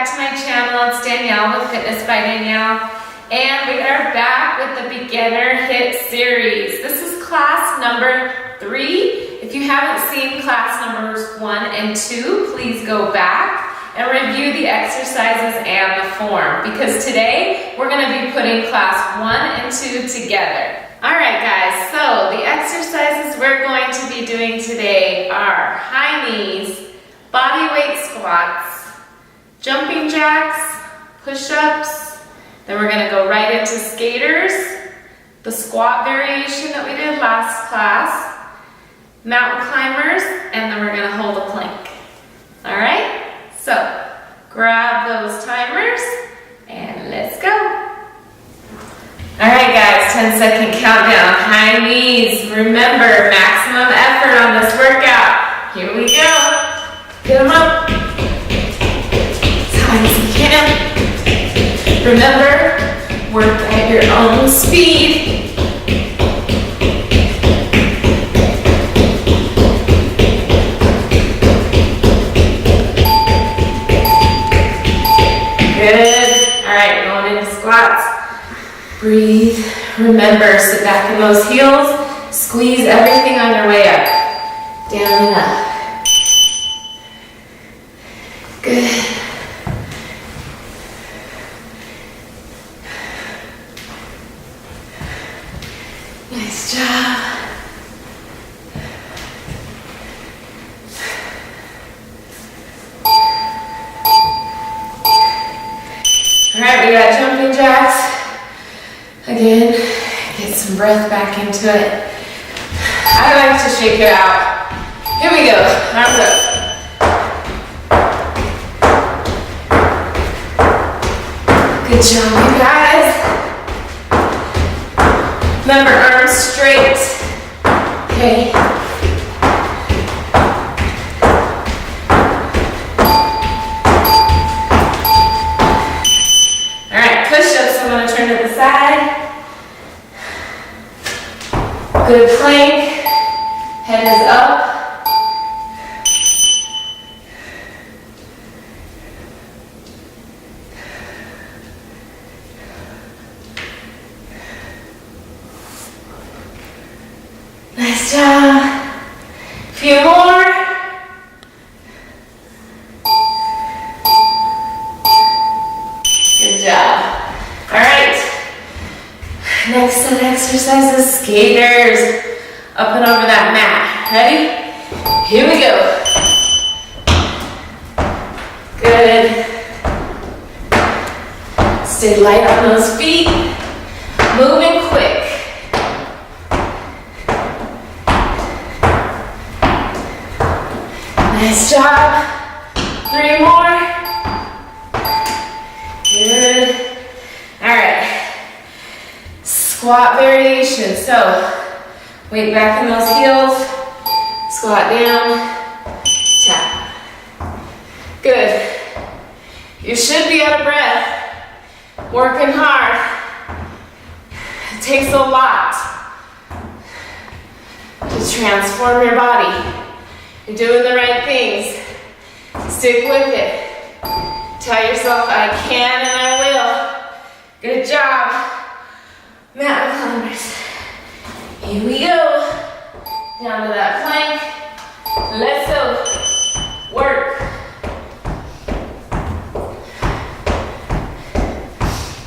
back to my channel. It's Danielle with Fitness by Danielle, and we are back with the Beginner HIIT series. This is class number 3. If you haven't seen class numbers 1 and 2, please go back and review the exercises and the form, because today we're going to be putting class 1 and 2 together. Alright guys, so the exercises we're going to be doing today are high knees, body weight squats, jumping jacks, push-ups, then we're going to go right into skaters, the squat variation that we did last class, mountain climbers, and then we're going to hold a plank. Alright, so grab those timers and let's go. Alright guys, 10-second countdown, high knees. Remember, maximum effort on this workout. Here we go. Get them up as high as you can. Remember, work at your own speed. Good. Alright, going into squats. Breathe. Remember, sit back in those heels. Squeeze everything on your way up. Down and up. Good. Nice job. Alright, we got jumping jacks. Again, get some breath back into it. I like to shake it out. Here we go, arms up. Good job, you guys. Remember, arms straight. Okay. Alright, push-ups, I'm going to turn to the side. Good plank, head is up. Nice job. Few more. Good job. All right. Next set of exercises, skaters. Up and over that mat. Ready? Here we go. Good. Stay light on those feet. Moving quick. Nice job. 3 more. Good. All right. Squat variation. So, weight back in those heels, squat down, tap. Good. You should be out of breath, working hard. It takes a lot to transform your body. You're doing the right things. Stick with it. Tell yourself, I can and I will. Good job. Mountain climbers. Here we go. Down to that plank. Let's go. Work.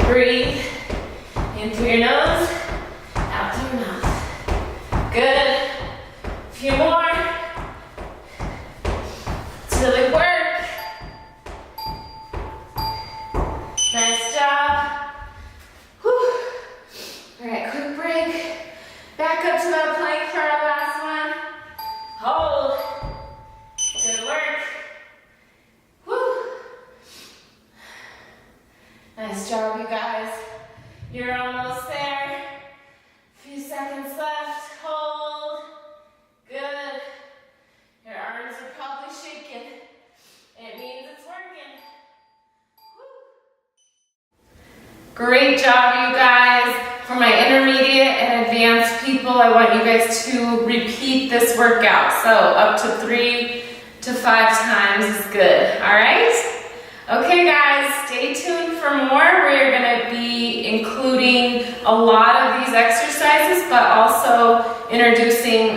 Breathe. In through your nose. Out through your mouth. Good. A few more. Till it work. Nice job. Whew. Alright, quick break. Back up to that plank for our last one. Hold. Good work. Woo. Nice job, you guys. You're almost there. A few seconds left. Hold. Good. Your arms are probably shaking. It means it's working. Woo. Great job, you guys. For my intermediate and advanced people, I want you guys to repeat this workout. So up to 3 to 5 times is good, all right? Okay guys, for more. We're going to be including a lot of these exercises, but also introducing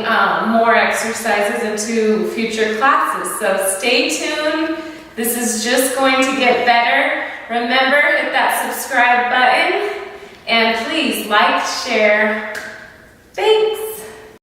more exercises into future classes. So stay tuned. This is just going to get better. Remember, hit that subscribe button, and please like, share. Thanks.